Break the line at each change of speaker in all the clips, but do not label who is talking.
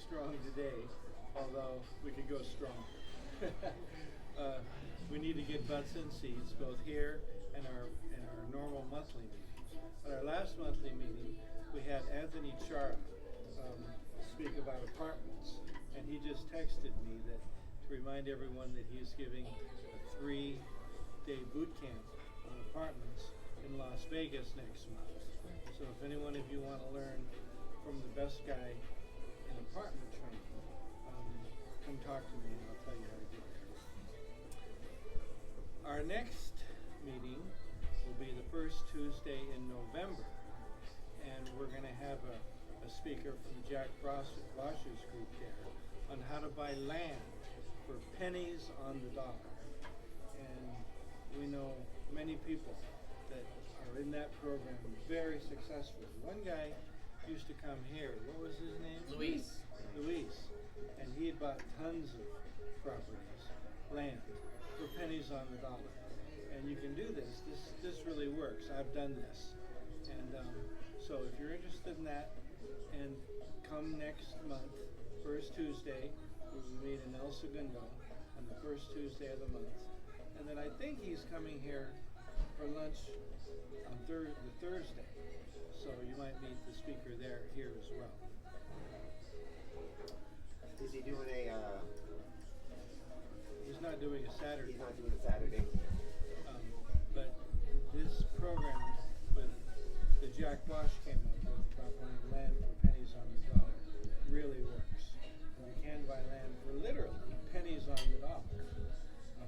strong today, although we could go strong. We need to get butts in seats, both here and our normal monthly meetings. At our last monthly meeting, we had Anthony Chara speak about apartments, and he just texted me that to remind everyone that he is giving a 3-day boot camp on apartments in Las Vegas next month. So if any one of you want to learn from the best guy in apartment training, come talk to me and I'll tell you how to do it. Our next meeting will be the first Tuesday in November, and we're going to have a speaker from Jack Bosch's group there on how to buy land for pennies on the dollar. And we know many people that are in that program very successfully. One guy used to come here. What was his name?
Luis.
And he had bought tons of properties, land, for pennies on the dollar. And you can do this. This really works. I've done this. And so if you're interested in that, and come next month, first Tuesday, we will meet in El Segundo on the first Tuesday of the month. And then I think he's coming here for lunch on the Thursday. So you might meet the speaker here as well.
Is he doing a?
He's not doing a Saturday.
He's not doing a Saturday.
But this program with the Jack Bosch came up with about buying land for pennies on the dollar really works. And you can buy land for literally pennies on the dollar.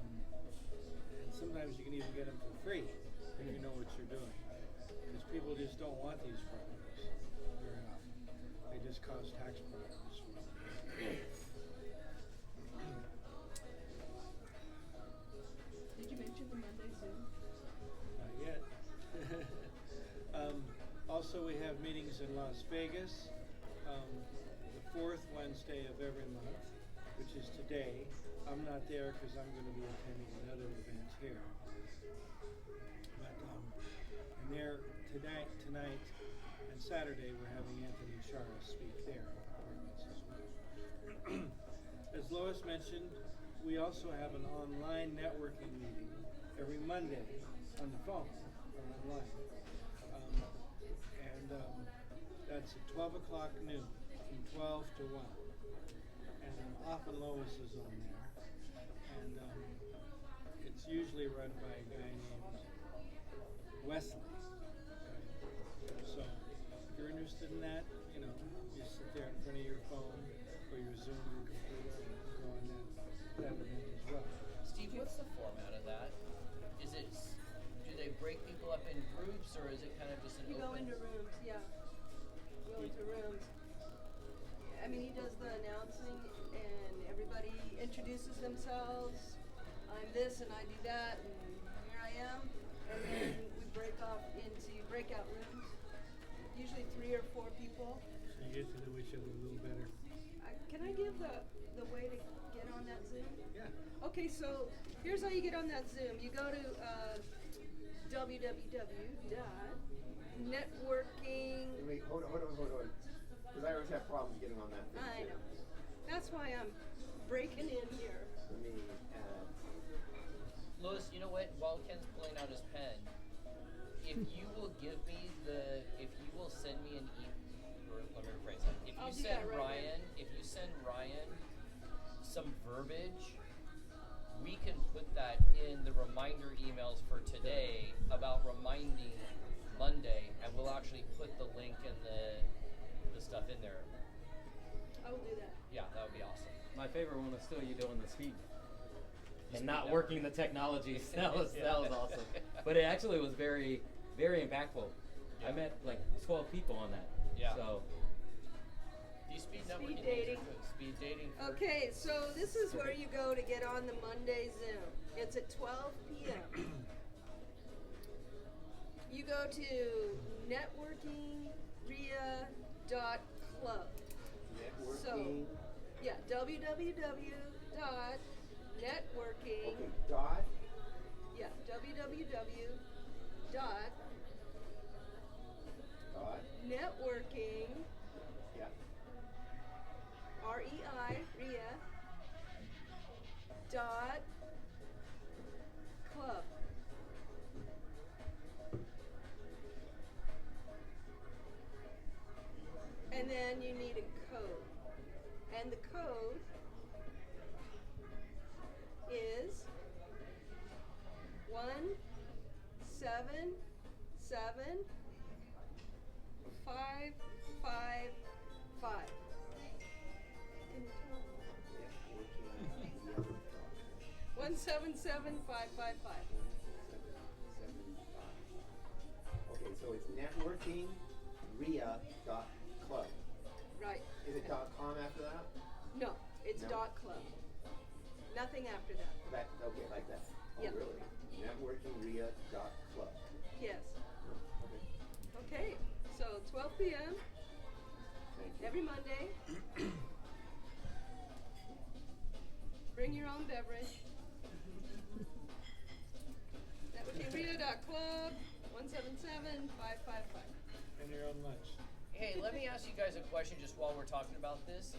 And sometimes you can even get them for free if you know what you're doing. Because people just don't want these properties very often. They just cause tax problems.
Did you mention the Monday Zoom?
Not yet. Also, we have meetings in Las Vegas, the fourth Wednesday of every month, which is today. I'm not there because I'm going to be attending another event here. But and there tonight, and Saturday, we're having Anthony Chara speak there on apartments as well. As Lois mentioned, we also have an online networking meeting every Monday on the phone or online. That's at 12 o'clock noon, from 12 to 1. And often Lois is on there. And it's usually run by a guy named Wesley. So if you're interested in that, you sit there in front of your phone or your Zoom computer and go on that event as well.
Steve, what's the format of that? Do they break people up in groups, or is it kind of just an
You
open?
go into rooms, yeah. Go into rooms. I mean, he does the announcing, and everybody introduces themselves. I'm this, and I do that, and here I am. And then we break off into breakout rooms. Usually 3 or 4 people.
So you get to know each other a little better.
Can I give the way to get on that Zoom?
Yeah.
Okay, so here's how you get on that Zoom. You go to www.networking.
Wait, hold on. Because I always have problems getting on that thing.
I know. That's why I'm breaking in here.
Let me
Lois, you know what? While Ken's pulling out his pen, if you will send me an email, or let me rephrase that. If you send Ryan some verbiage, we can put that in the reminder emails for today about reminding Monday, and we'll actually put the link and the stuff in there.
I will do that.
Yeah, that would be awesome.
My favorite one was still you doing the speed and
Speed
not
up.
working the technology. That was awesome. But it actually was very, very impactful.
Yeah.
I met like 12 people on that.
Yeah.
So
These speed
Speed
networking
dating.
things are good. Speed dating.
Okay, so this is where you go to get on the Monday Zoom. It's at 12 p.m. You go to networkingria.club.
networking.
So, yeah, www.networking.
Okay, dot.
Yeah, www. Dot
Dot.
networking
Yeah.
REI, RIA, dot club. And then you need a code. And the code is 177555. Can you tell? 177555.
Okay, so it's networkingria.club.
Right.
Is it .com after that?
No, it's
No.
dot club. Nothing after that.
That okay, like that. Oh,
Yep.
really? Networkingria.club.
Yes.
Okay.
Okay. So 12 p.m.
Thank you.
every Monday. Bring your own beverage. Networkingria.club 177555.
And your own lunch.
Hey, let me ask you guys a question just while we're talking about this.